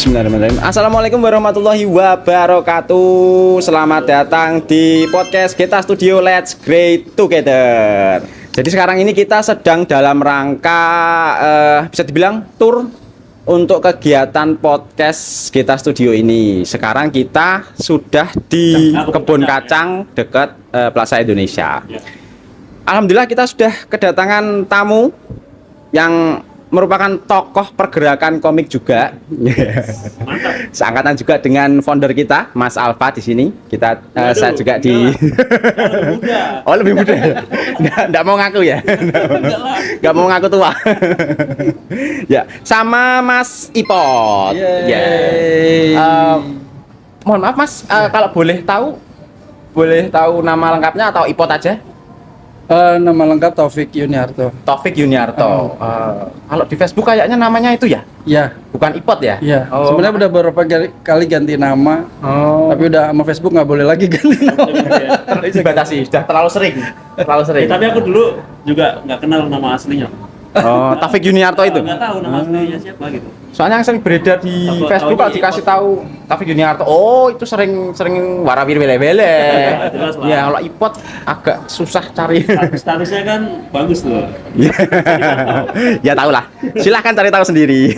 Bismillahirrahmanirrahim. Assalamualaikum warahmatullahi wabarakatuh. Selamat datang di podcast Geta Studio Let's Great Together. Jadi sekarang ini kita sedang dalam rangka bisa dibilang tour untuk kegiatan podcast Geta Studio ini. Sekarang kita sudah di Kebun Kacang dekat Plaza Indonesia. Alhamdulillah kita sudah kedatangan tamu yang merupakan tokoh pergerakan komik juga. Seangkatan juga dengan founder kita, Mas Alfa di sini. Saya juga di Oh, lebih muda. Enggak mau ngaku ya. Enggak mau ngaku tua. Ya, sama Mas Ipot. Mohon maaf Mas, kalau boleh tahu nama lengkapnya atau Ipot aja? Nama lengkap Taufik Yuniarto. Taufik Yuniarto. Kalau di Facebook kayaknya namanya itu ya? Ya. Bukan Ipot ya? Iya. Oh. Sebenarnya udah beberapa kali ganti nama. Oh. Tapi udah sama Facebook nggak boleh lagi ganti nama. Dibatasi, sudah terlalu sering. Tapi aku dulu juga nggak kenal nama aslinya. Oh, Taufik Yuniarto itu. Nggak tahu nama aslinya siapa gitu. Soalnya yang sering beredar di Tahu- Facebook tahu kalau ini dikasih Ipot. tahu Taufik Yuniarto, oh itu sering warawir bele-bele. Jelas lah. Ya, kalau Ipot agak susah cari. Statusnya kan bagus tuh. Ya tahu lah. Silahkan cari tahu sendiri.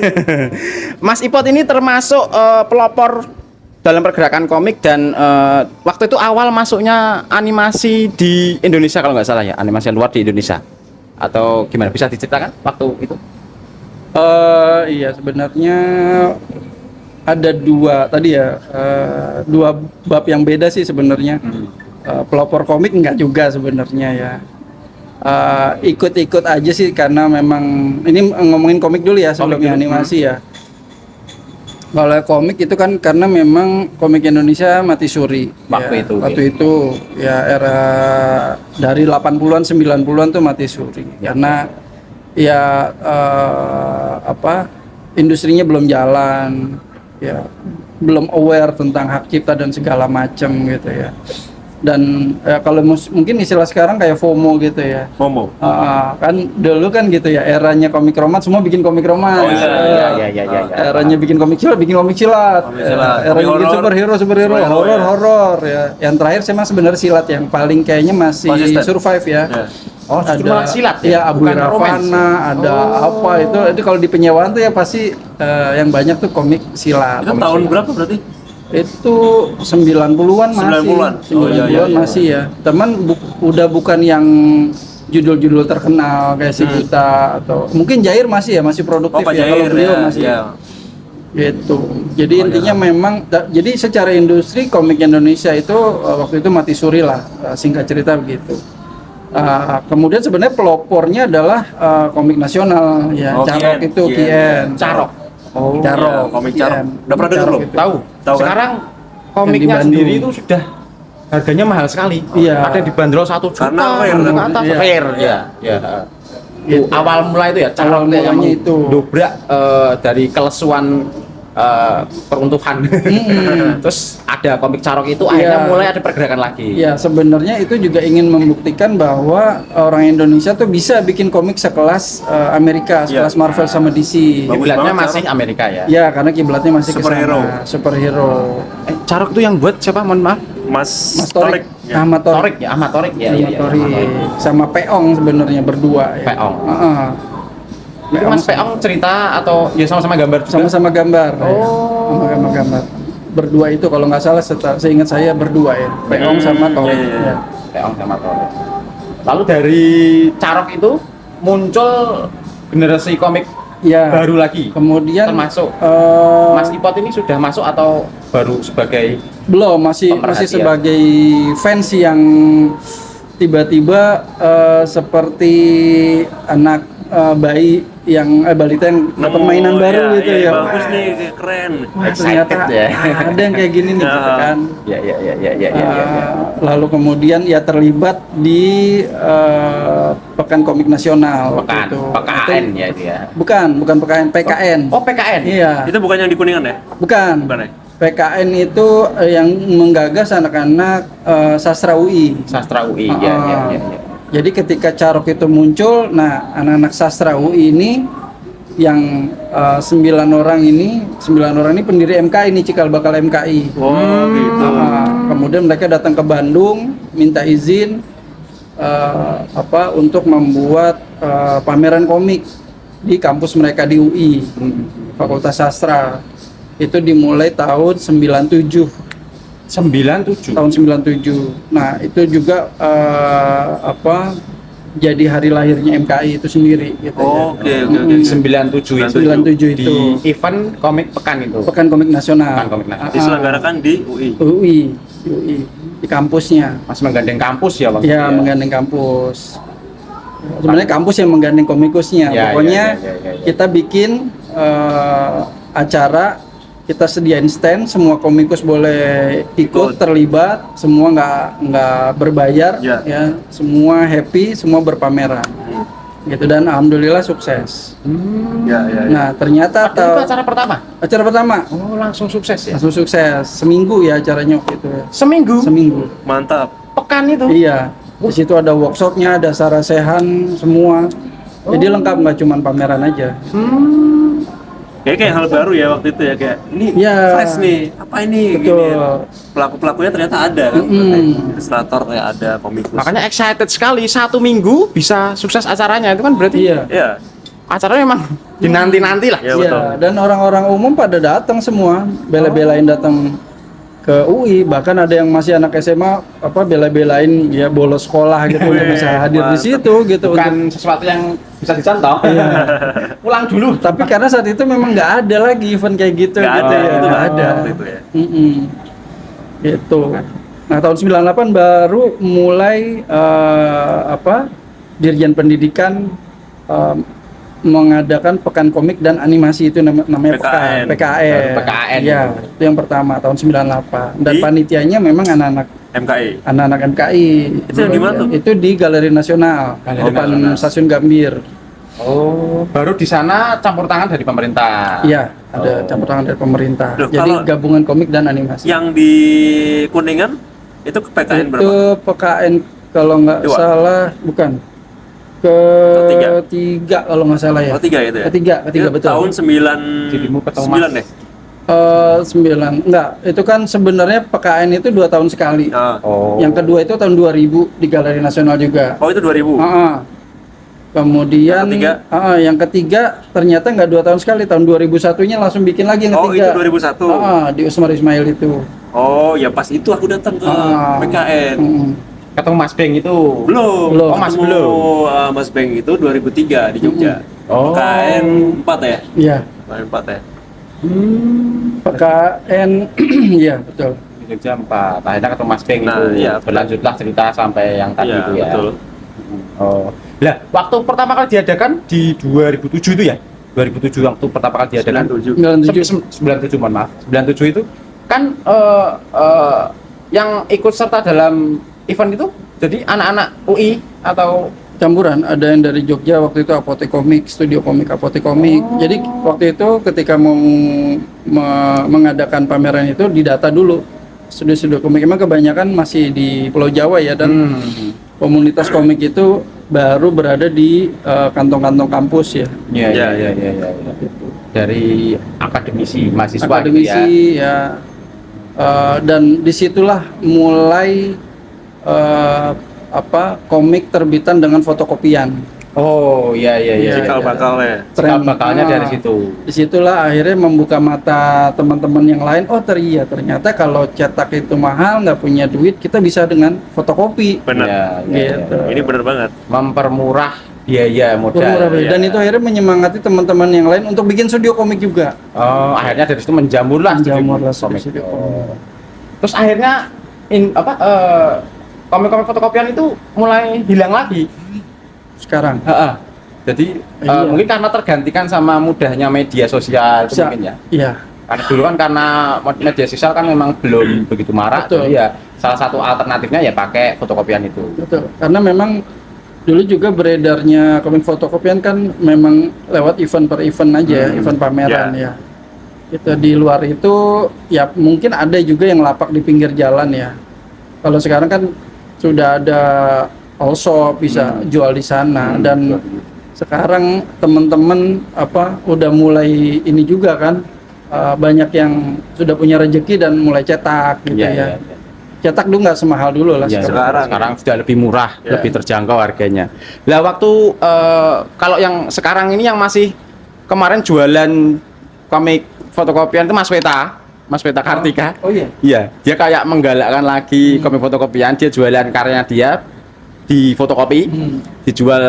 Mas Ipot ini termasuk pelopor dalam pergerakan komik dan waktu itu awal masuknya animasi di Indonesia kalau nggak salah ya, animasi luar di Indonesia. Atau gimana, bisa diceritakan waktu itu? Iya, sebenarnya ada dua bab yang beda sih sebenarnya. Pelopor komik enggak juga sebenarnya ya. Ikut-ikut aja sih karena memang ini ngomongin komik dulu ya sebelumnya animasi ya. Kalau komik itu kan karena memang komik Indonesia mati suri Waktu itu ya era dari 80-an 90-an tuh mati suri karena ya industrinya belum jalan ya, belum aware tentang hak cipta dan segala macam gitu ya. Dan kalau mungkin istilah sekarang kayak FOMO gitu ya. FOMO. Kan dulu kan gitu ya, eranya komik roman semua bikin komik roman. Iya. Eranya bikin komik silat. Eranya bikin superhero, horor ya. Yang terakhir saya sebenarnya silat yang paling kayaknya masih Konsisten. survive ya. Oh, justru malah silat ya? Ya, Abu Bukan romance. Ravana, ada apa itu kalau di penyewaan tuh ya pasti yang banyak tuh komik silat. Itu tahun berapa berarti? Itu 90-an masih. 90-an. Oh, iya. Masih ya. Teman udah bukan yang judul-judul terkenal kayak Si Buta atau mungkin Jair masih produktif Pak ya. Kalau Jair, beliau ya, masih. ya. Gitu. Jadi intinya memang jadi secara industri komik Indonesia itu waktu itu mati suri lah, singkat cerita begitu. Kemudian sebenarnya pelopornya adalah komik nasional ya. Carok itu Kien. Carok. Oh, Carok, komik Carok. Udah pernah dengar belum? Tahu. Tahu kan? Sekarang Yang komiknya di Bandung. sendiri itu sudah harganya mahal sekali. Iya. Ada yang dibanderol 1 juta. Karena rare ke kan? atas. Iya. Rare ya. Gitu. Awal mulai itu ya, Awal Carok yang mulanya itu. dobrak dari kelesuan peruntuhan. Terus ada komik Carok itu akhirnya Iya. mulai ada pergerakan lagi. Ya sebenarnya itu juga ingin membuktikan bahwa orang Indonesia tuh bisa bikin komik sekelas Amerika, sekelas Marvel sama DC. Bagus Kiblatnya banget, masih Amerika ya. Ya karena kiblatnya masih ke Superhero. sana. Superhero. Carok itu yang buat siapa? Mohon maaf. Mas Torik, Ya. Ahmad Torik. Ahmad Torik ya. Ahmad Torik. Sama Peong sebenarnya berdua ya. Peong. Heeh. Itu Mas Peong cerita atau ya sama-sama gambar juga? Sama-sama gambar. Oh. Ya. Sama-sama gambar. Berdua itu kalau nggak salah seingat saya berdua ya. Peong sama Torik. iya. Ya. Peong sama Torik. Lalu dari Carok itu muncul generasi komik Ya. baru lagi. Kemudian Termasuk eh, Mas Ipot ini sudah masuk atau baru sebagai belum, masih pemerhatian? sebagai fans yang tiba-tiba seperti anak bayi yang balita yang dapat mainan baru gitu ya. Bagus nih, keren. Wah, ternyata Excited ya. ada yang kayak gini nih gitu kan. ya. Lalu kemudian ya terlibat di Pekan Komik Nasional waktu PKN, itu. PKN Itu- ya itu ya. Bukan PKN, PKN. Oh, PKN. Iya. Itu bukan yang di Kuningan ya? Bukan. Bukan ya? PKN itu yang menggagas anak-anak sastra UI. Sastra UI ya. Jadi ketika Carok itu muncul, nah anak-anak sastra UI ini yang 9 orang ini pendiri MKI ini, cikal bakal MKI. Oh gitu. Kemudian mereka datang ke Bandung minta izin untuk membuat pameran komik di kampus mereka di UI, Fakultas Sastra. Itu dimulai tahun 97. 97. Tahun 97. Nah, itu juga jadi hari lahirnya MKI itu sendiri gitu Oke, ya. oke, oke. 97 itu. 97 itu. Di event komik pekan itu. Pekan Komik Nasional. Pekan Komik Nasional. Diselenggarakan di UI. UI di kampusnya. Mas menggandeng kampus ya waktu Ya, itu menggandeng kampus. Sebenarnya kampus yang menggandeng komikusnya. Ya, Pokoknya ya. kita bikin acara, kita sediain stand, semua komikus boleh ikut terlibat, semua nggak berbayar, Ya. ya, semua happy, semua berpameran, gitu, dan alhamdulillah sukses. Ya. Nah ternyata Itu acara pertama. acara pertama Oh, langsung sukses ya. langsung sukses, seminggu ya acaranya waktu itu, ya. Seminggu. Seminggu. Mantap. Pekan itu. Iya, di situ ada workshopnya, ada sarasehan semua. Jadi lengkap, nggak cuma pameran aja. Kayak hal baru ya waktu itu ya, kayak ini Ya. fresh nih. Apa ini? Betul. Gini ya. Pelaku-pelakunya ternyata ada kan. Ilustrator kayak ada, komikus. Makanya excited sekali, 1 minggu bisa sukses acaranya, itu kan berarti Iya. ya. acaranya memang dinanti-nanti lah. Ya, Iya, betul. dan orang-orang umum pada datang semua, bela-belain datang ke UI, bahkan ada yang masih anak SMA bela-belain ya bolos sekolah gitu untuk bisa hadir di situ gitu. Bukan sesuatu yang bisa dicontoh. Pulang dulu. Tapi karena saat itu memang nggak ada lagi event kayak gitu, Nggak gitu ada, ya, itu nggak ada. waktu itu ya. Gitu. Nah tahun 98 baru mulai Dirjen Pendidikan mengadakan Pekan Komik dan Animasi, itu namanya PKN. PKN. Baru PKN. Ya, itu yang pertama tahun 98. Dan Di? panitianya memang anak-anak MKI. Itu yang di mana tuh? Itu di Galeri Nasional, Galeri depan Nasional. Stasiun Gambir. Oh, baru di sana campur tangan dari pemerintah. Iya, ada campur tangan dari pemerintah. Loh, Jadi kalau- gabungan komik dan animasi. Yang di Kuningan itu ke PKN berapa? Itu PKN kalau nggak Dua. salah, bukan. Ketiga kalau nggak salah ya. Oh, 3 itu ya? Ketiga Itu betul. tahun Dirimu ketemu 9 deh. 9, enggak, itu kan sebenarnya PKN itu 2 tahun sekali. Oh. Yang kedua itu tahun 2000 di Galeri Nasional juga. Oh, itu 2000. Kemudian Yang ketiga? yang ketiga ternyata nggak 2 tahun sekali, tahun 2001-nya langsung bikin lagi yang Oh, ketiga. itu 2001. Di Usmar Ismail itu. Oh, ya pas itu aku datang ke PKN. Mm-mm. Ketemu Mas Beng itu. Belum. Belum. Oh, Mas Ketemu, belum. Mas Beng itu 2003 di Jogja. Oh. PKN 4 ya? Iya, PKN 4 ya? PKN, iya betul. Di Jogja 4. Akhirnya ketemu Mas Beng Nah, itu. iya. Berlanjutlah cerita sampai yang tadi Iya, itu ya. betul. Oh. Lah, waktu pertama kali diadakan di 2007 itu ya? 2007 waktu pertama kali diadakan. 97. 97. 97, mohon maaf. 97 itu kan yang ikut serta dalam event itu jadi anak-anak UI atau Campuran, ada yang dari Jogja waktu itu Apotek Komik, Studio Komik Apotek Komik. Jadi waktu itu ketika mau mengadakan pameran itu didata dulu studio-studio komik. Emang kebanyakan masih di Pulau Jawa ya, dan komunitas komik itu baru berada di kantong-kantong kampus ya. Iya. Dari akademisi mahasiswa gitu Akademisi ya. Dan disitulah mulai komik terbitan dengan fotokopian. Oh, iya. Iya. Cikal bakalnya. Cikal bakalnya dari situ. Disitulah akhirnya membuka mata teman-teman yang lain. Oh ternyata kalau cetak itu mahal, nggak punya duit, kita bisa dengan fotokopi. Benar. Iya. Gitu. Ini benar banget. Mempermurah biaya modal. Bermurah biaya. Iya. Dan itu akhirnya menyemangati teman-teman yang lain untuk bikin studio komik juga. Oh, akhirnya dari situ menjamurlah Menjamurlah komik. studio Oh. Terus akhirnya komik-komik fotokopian itu mulai hilang lagi. Sekarang. Jadi Iya. mungkin karena tergantikan sama mudahnya media sosial itu mungkin ya. Iya. Karena dulu kan karena media sosial kan memang belum begitu marak, Betul. jadi ya salah satu alternatifnya ya pakai fotokopian itu. Betul. Karena memang dulu juga beredarnya komik fotokopian kan memang lewat event per event aja, event pameran ya. Itu di luar itu ya mungkin ada juga yang lapak di pinggir jalan ya. Kalau sekarang kan sudah ada all shop bisa jual di sana, dan Sekarang teman-teman udah mulai ini juga kan, banyak yang sudah punya rezeki dan mulai cetak gitu ya. Cetak dulu nggak semahal dulu lah. Ya, sekarang sudah lebih murah, Ya. lebih terjangkau harganya. Lah waktu kalau yang sekarang ini yang masih kemarin jualan komik fotokopian itu Mas Weta Kartika. Oh iya. Iya, dia kayak menggalakkan lagi komik fotokopian, dia jualan karyanya dia di fotokopi, dijual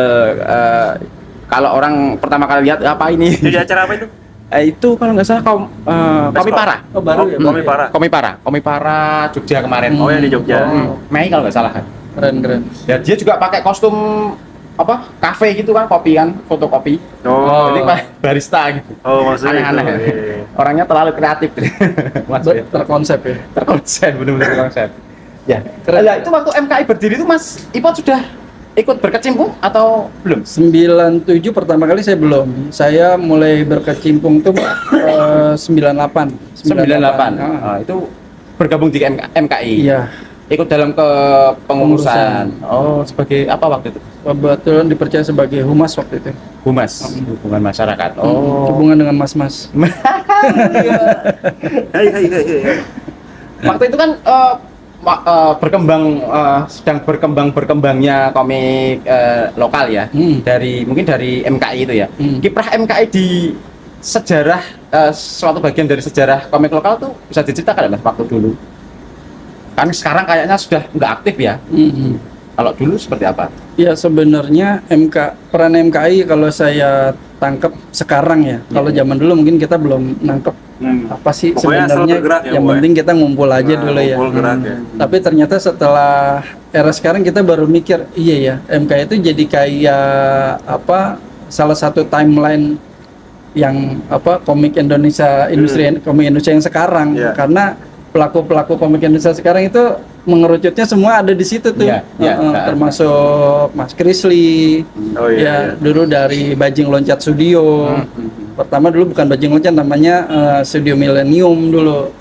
kalau orang pertama kali lihat apa ini? Jadi acara apa itu? Itu kalau nggak salah Komi Para. Oh baru ya. Komi Para. Jogja kemarin. Oh yang di Jogja. Mei kalau nggak salah kan. Keren. Ya dia juga pakai kostum kafe gitu kan, kopi kan, fotokopi. Oh. Jadi barista gitu. Oh maksudnya Aneh-aneh. itu. Iya. Orangnya terlalu kreatif. Mas Weta. Terkonsep ya. Terkonsep, benar-benar terkonsep. Ya. Keren. Lah itu waktu MKI berdiri itu Mas Ipot sudah ikut berkecimpung atau belum? 97 pertama kali saya belum. Saya mulai berkecimpung tuh 98. 98. Ah. Itu bergabung di MKI. Iya. Ikut dalam pengurusan. Oh, sebagai apa waktu itu? Kebetulan dipercaya sebagai humas waktu itu. Humas, hubungan masyarakat. Oh. Hubungan dengan mas-mas. Hai. Waktu itu kan sedang berkembangnya komik lokal ya. Mungkin dari MKI itu ya. Kiprah MKI di sejarah suatu bagian dari sejarah komik lokal tuh bisa diceritakan Mas waktu dulu. Kan sekarang kayaknya sudah nggak aktif ya. Kalau dulu seperti apa? Ya sebenarnya peran MKI kalau saya tangkap sekarang ya. Kalau zaman dulu mungkin kita belum nangkep apa sih Pokoknya asal sebenarnya. bergerak ya, Yang Bu, ya? penting kita ngumpul aja dulu ya. Ngumpul gerak ya. Tapi ternyata setelah era sekarang kita baru mikir, iya ya, MKI itu jadi kayak salah satu timeline yang komik Indonesia, komik Indonesia yang sekarang. Iya. Karena pelaku komik Indonesia sekarang itu mengerucutnya semua ada di situ tuh. Iya, iya. Termasuk Mas Krisli. Oh iya. Dulu dari Bajing Loncat Studio. Pertama dulu bukan Bajing Loncat, namanya Studio Millennium dulu.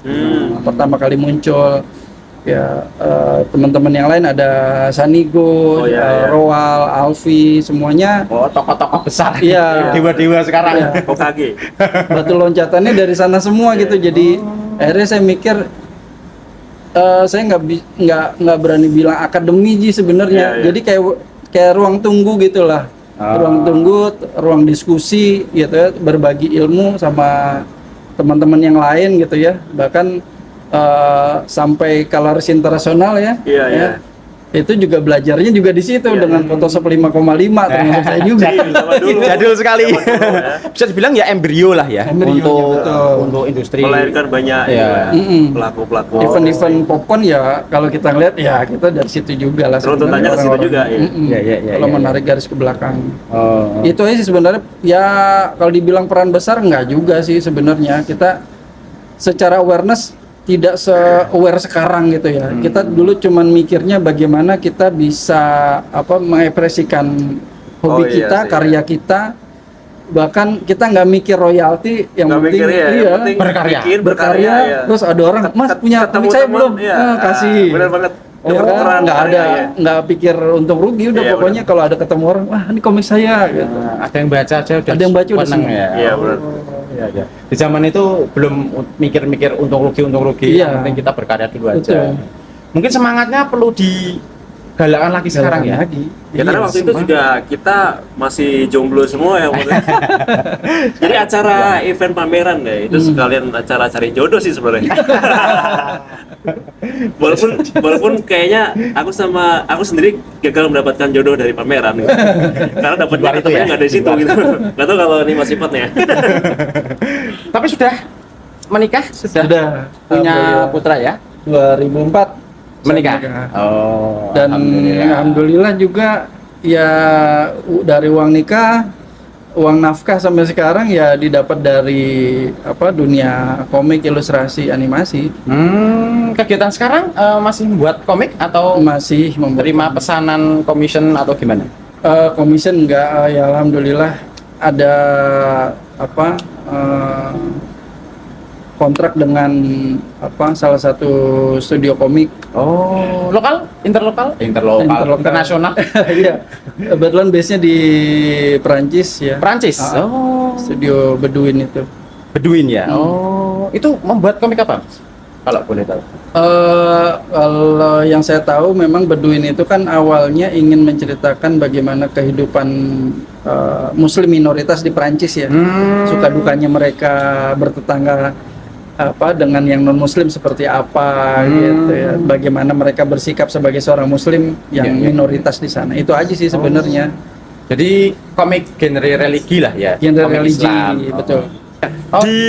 Pertama kali muncul. Ya teman-teman yang lain ada Sanigo, Roal, Alfi, semuanya. Oh, tokoh-tokoh besar. Iya. Dewa-dewa sekarang. Iya. Hokage. Batu loncatannya dari sana semua gitu. Jadi akhirnya saya mikir saya nggak berani bilang akademi sebenarnya. Jadi kayak ruang tunggu gitulah. Ruang tunggu, ruang diskusi gitu ya, berbagi ilmu sama teman-teman yang lain gitu ya. Bahkan sampai Kalaris internasional ya. Iya. Itu juga belajarnya juga di situ dengan Photoshop 5,5 termasuk saya juga. Jadul sekali. Bisa dibilang ya embrio lah ya untuk industri. Melahirkan banyak pelaku-pelaku. Event-event popcorn ya kalau kita ngeliat ya kita dari situ juga lah. Runtutannya ke situ juga ya. Kalau menarik garis ke belakang. Oh. Itu aja sih sebenarnya ya kalau dibilang peran besar enggak juga sih sebenarnya. Kita secara awareness tidak se-aware sekarang gitu ya. Kita dulu cuman mikirnya bagaimana kita bisa mengekspresikan hobi kita, karya kita. Bahkan kita nggak mikir royalti, yang penting berkarya. Terus ada orang, Mas punya komik saya belum? Kasih. Benar banget. Nggak pikir untung rugi, udah pokoknya kalau ada ketemu orang, wah ini komik saya gitu. Ada yang baca aja udah. Ada yang baca udah seneng ya. Iya benar. Ya. Di zaman itu belum mikir-mikir untung rugi, yang penting kita berkarya dulu aja. Betul. Mungkin semangatnya perlu digalakkan lagi sekarang ya. Ya karena waktu itu juga kita masih jomblo semua ya maksudnya. Jadi acara event pameran deh, itu sekalian acara cari jodoh sih sebenarnya. walaupun kayaknya aku sendiri gagal mendapatkan jodoh dari pameran gitu. Karena dapatnya ketemunya nggak dari situ gitu. Nggak tahu kalau ini masih sifatnya. Tapi sudah menikah? Sudah punya putra ya? 2004 menikah. Oh. Dan alhamdulillah juga ya dari uang nikah, uang nafkah sampai sekarang ya didapat dari dunia komik, ilustrasi, animasi. Kegiatan sekarang masih membuat komik atau masih menerima pesanan commission atau gimana? Commission enggak, ya alhamdulillah ada kontrak dengan salah satu studio komik. Oh, lokal, interlokal, internasional. Iya, kebetulan base-nya di Perancis ya. Perancis. Studio Beduin itu. Beduin ya. Oh, itu membuat komik apa? Kalau boleh tahu. Kalau yang saya tahu memang Beduin itu kan awalnya ingin menceritakan bagaimana kehidupan Muslim minoritas di Perancis ya. Suka dukanya mereka bertetangga dengan yang non Muslim seperti apa gitu ya. Bagaimana mereka bersikap sebagai seorang Muslim yang minoritas di sana. Itu aja sih sebenarnya. Jadi komik genre religi lah ya. Genre komik religi, Islam. betul. Di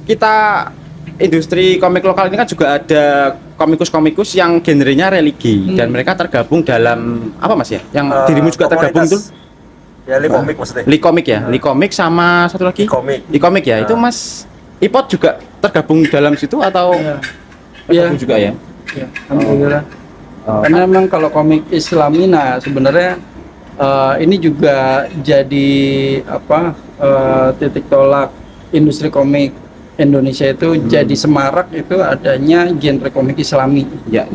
kita industri komik lokal ini kan juga ada komikus-komikus yang genrenya religi dan mereka tergabung dalam apa Mas ya? Yang dirimu juga tergabung tuh? Ya, Likomik maksudnya. Likomik ya, Likomik sama satu lagi? Likomik ya. Itu Mas Ipot juga tergabung dalam situ atau tergabung juga ya? Ya, alhamdulillah. Karena memang kalau komik Islami, nah sebenarnya ini juga jadi titik tolak industri komik Indonesia itu jadi semarak itu adanya genre komik Islami. Ya.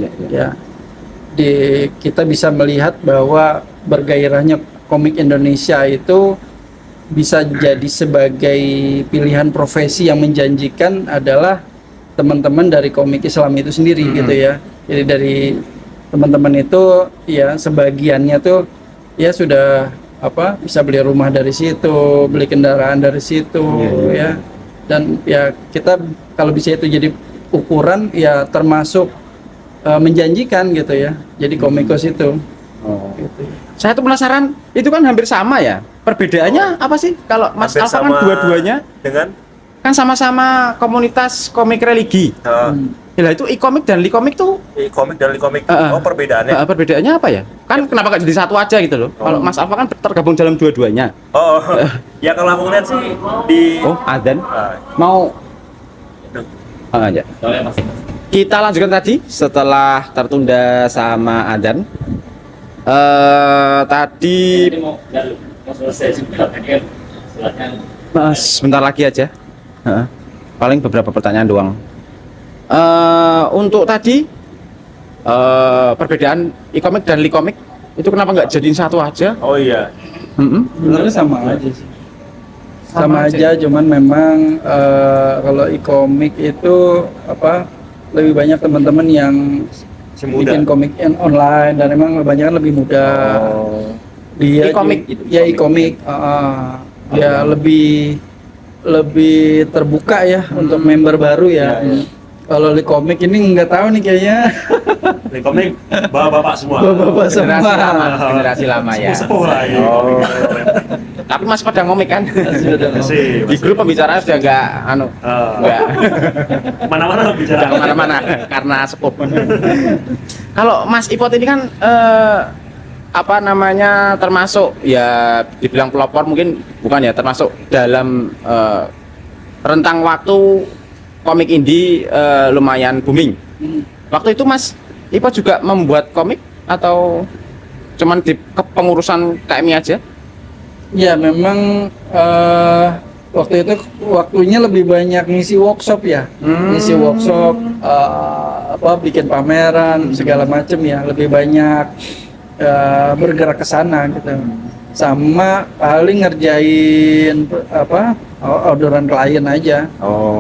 Kita bisa melihat bahwa bergairahnya komik Indonesia itu bisa jadi sebagai pilihan profesi yang menjanjikan adalah teman-teman dari komik Islam itu sendiri gitu ya. Jadi dari teman-teman itu ya sebagiannya tuh ya sudah bisa beli rumah dari situ, beli kendaraan dari situ ya. Dan ya kita kalau bisa itu jadi ukuran ya termasuk menjanjikan gitu ya. Jadi komikus itu. Gitu. Saya tuh penasaran, itu kan hampir sama ya. Perbedaannya apa sih? Kalau Mas Alfa kan dua-duanya dengan kan sama-sama komunitas komik religi. Ya itu ikomik dan likomik tuh. Ikomik dan likomik. Perbedaannya. Perbedaannya apa ya? Kan kenapa nggak jadi satu aja gitu loh? Kalau Mas Alfa kan tergabung dalam dua-duanya. Ya kalau aku lihat sih di adzan. Mau aja. Kita lanjutkan tadi setelah tertunda sama adzan. Tadi sebentar lagi aja. Paling beberapa pertanyaan doang. Untuk tadi perbedaan ikomik dan likomik itu kenapa nggak jadiin satu aja? Oh iya. Sebenarnya sama aja sih. Sama aja, cuman memang kalau ikomik itu lebih banyak teman-teman yang bikin komik yang online dan memang kebanyakan lebih muda. Dia ikomik ikomik ya lebih terbuka ya untuk member baru ya. Kalau di komik ini nggak tahu nih kayaknya. Di komik bapak-bapak semua. Bapak semua. Generasi lama ya. Tapi masih pada ngomik kan? Di grup pembicaraan sudah nggak mana-mana bicara. Mana-mana karena sepuh. Kalau Mas Ipot ini kan termasuk ya dibilang pelopor mungkin bukan ya, termasuk dalam rentang waktu komik indie lumayan booming. Waktu itu Mas Ipot juga membuat komik atau cuman di kepengurusan KMI aja? Ya memang waktu itu waktunya lebih banyak ngisi workshop ya, ngisi workshop, bikin pameran segala macam ya, lebih banyak bergerak ke sana gitu. Sama paling ngerjain orderan klien aja.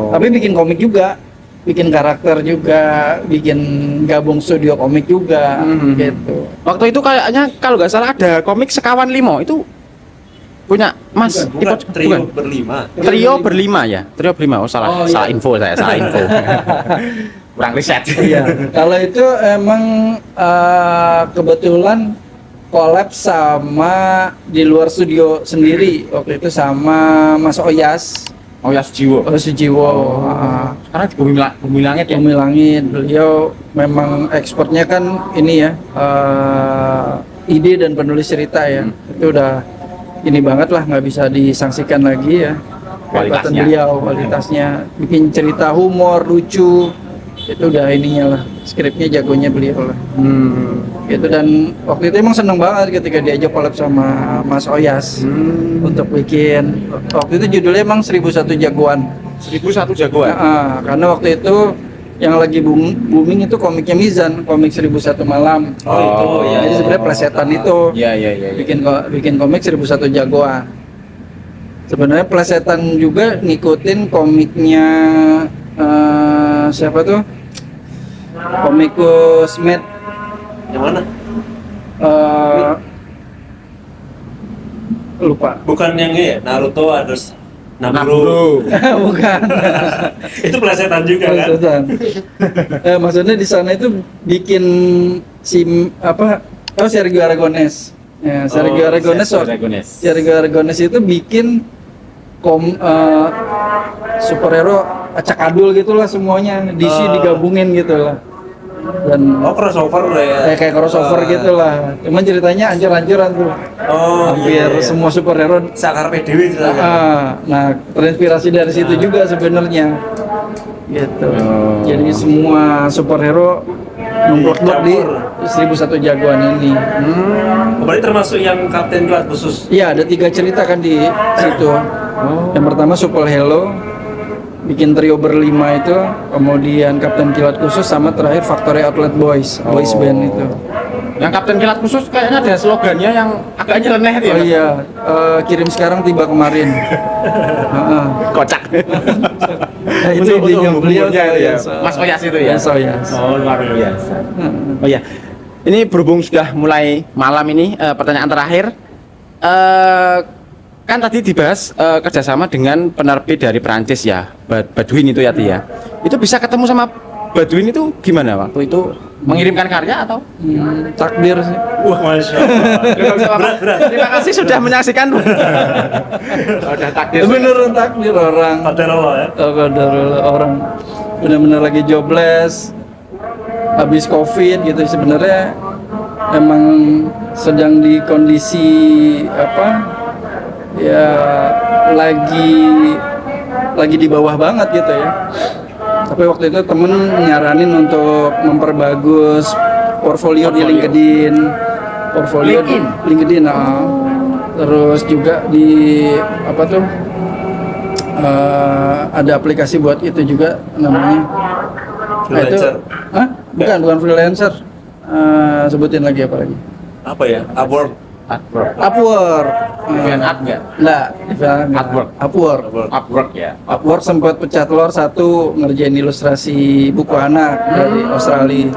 Tapi bikin komik juga, bikin karakter juga, bikin gabung studio komik juga gitu. Waktu itu kayaknya kalau nggak salah ada komik Sekawan Limo itu punya Mas Ipot. Trio berlima. Trio berlima ya, trio berlima. Salah info saya, salah info. Kurang riset. Iya. Kalau itu emang kebetulan collab sama di luar studio sendiri waktu itu sama Mas Oyas. Sujiwo. Sekarang di Bumi Langit ya. Bumi Langit. Beliau memang ekspornya kan ini ya, ide dan penulis cerita ya. Itu udah ini banget lah, nggak bisa disangsikan lagi ya. Kualitasnya. Kualitasnya bikin cerita humor lucu itu udah ininya lah, skripnya jagonya beliau lah. Gitu. Dan waktu itu emang seneng banget ketika diajak collab sama Mas Oyas untuk bikin, waktu itu judulnya emang 1001 Jagoan. 1001 jagoan. Karena waktu itu yang lagi booming itu komiknya Mizan, komik 1001 malam. Itu ya. Jadi sebenarnya plesetan itu. Iya. Bikin komik 1001 jagoan. Sebenarnya plesetan juga ngikutin komiknya siapa tuh? Komikus Matt. Yang mana? Lupa. Bukan yang ini ya, Naruto harus Naburu. Bukan. Itu plesetan juga kan? Plesetan. Maksudnya di sana itu bikin Sergio Aragones. Ya, Sergio Aragones itu bikin superhero acak-adul gitulah semuanya, DC digabungin gitulah. Dan crossover ya. kayak crossover gitulah. Cuman ceritanya ancur-ancuran tuh. Hampir semua superhero Sakar PDW nah, terinspirasi dari situ juga sebenarnya. Gitu. Jadi semua superhero nomplok di 1001 jagoan ini. Berarti termasuk yang Kapten Kilat khusus. Iya, ada 3 cerita kan di situ. Yang pertama Super Hello, bikin trio berlima itu, kemudian Kapten Kilat khusus, sama terakhir Factory Outlet Boys band itu. Yang Kapten Kilat khusus kayaknya ada slogannya yang agak nyeleneh ya. Oh iya, kirim sekarang tiba kemarin. Kocak. Nah, itu idenya beliau ya. Mas Oyas itu ya. Mas Oyas. Oh, luar biasa. Oh iya. Ini berhubung sudah mulai malam ini, pertanyaan terakhir. Kan tadi dibahas kerjasama dengan penerbit dari Perancis ya, Badwin itu ya Tia. Itu bisa ketemu sama Badwin itu gimana waktu itu? Mengirimkan karya atau? Takdir sih. Wah, Masya Allah. Berat. Terima kasih sudah menyaksikan. Udah takdir. Beneran takdir orang. Padahal Allah ya. Kadar orang benar-benar lagi jobless, habis COVID gitu. Sebenarnya emang sedang di kondisi ya lagi di bawah banget gitu ya. Tapi waktu itu temen nyaranin untuk memperbagus portfolio di LinkedIn. LinkedIn. Terus juga di ada aplikasi buat itu juga namanya. Freelancer. Bukan freelancer. Sebutin lagi apa lagi? Apa ya? Upwork. Event art nggak? Enggak, Upwork ya. Upwork sempat pecah telur satu ngerjain ilustrasi buku anak dari Australia.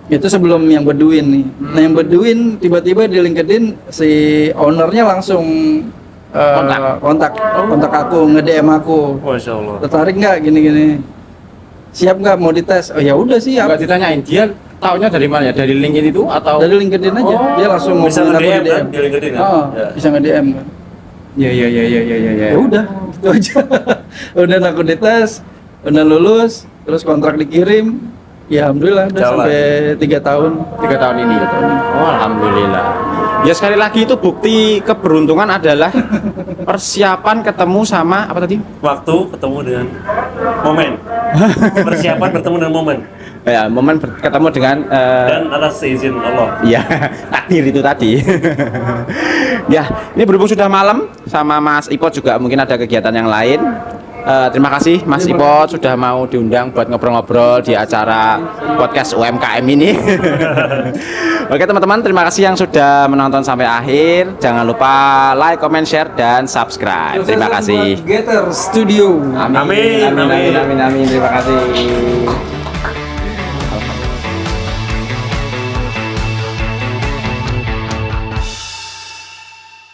Itu sebelum yang Bedouin nih. Nah, yang Bedouin tiba-tiba di LinkedIn si ownernya langsung kontak aku, nge-DM aku. Masya Allah. Tertarik nggak gini-gini? Siap nggak mau dites? Oh ya udah siap. Nggak ditanyain dia taunya dari mana ya? Dari LinkedIn itu atau? Dari LinkedIn aja. Dia langsung Bisa ngomongin aku nge-DM di kan DM. di LinkedIn kan? Ya. Bisa nge-DM kan. Ya. Ya udah, gitu aja. Udah aku dites, udah lulus, terus kontrak dikirim. Ya alhamdulillah udah Jalan. sampai 3 tahun. 3 tahun ini. Oh, alhamdulillah. Ya sekali lagi itu bukti keberuntungan adalah persiapan ketemu sama apa tadi? Waktu ketemu dengan momen. Persiapan bertemu dengan momen. Ya, momen ketemu dengan Dan atas seizin Allah. ya takdir itu tadi. Ya, ini berhubung sudah malam sama Mas Ipot juga mungkin ada kegiatan yang lain. Terima kasih Mas Ipot sudah mau diundang buat ngobrol-ngobrol di acara podcast UMKM ini. Oke teman-teman, terima kasih yang sudah menonton sampai akhir. Jangan lupa like, comment, share, dan subscribe. Terima kasih. Getter Studio. Amin. Terima kasih.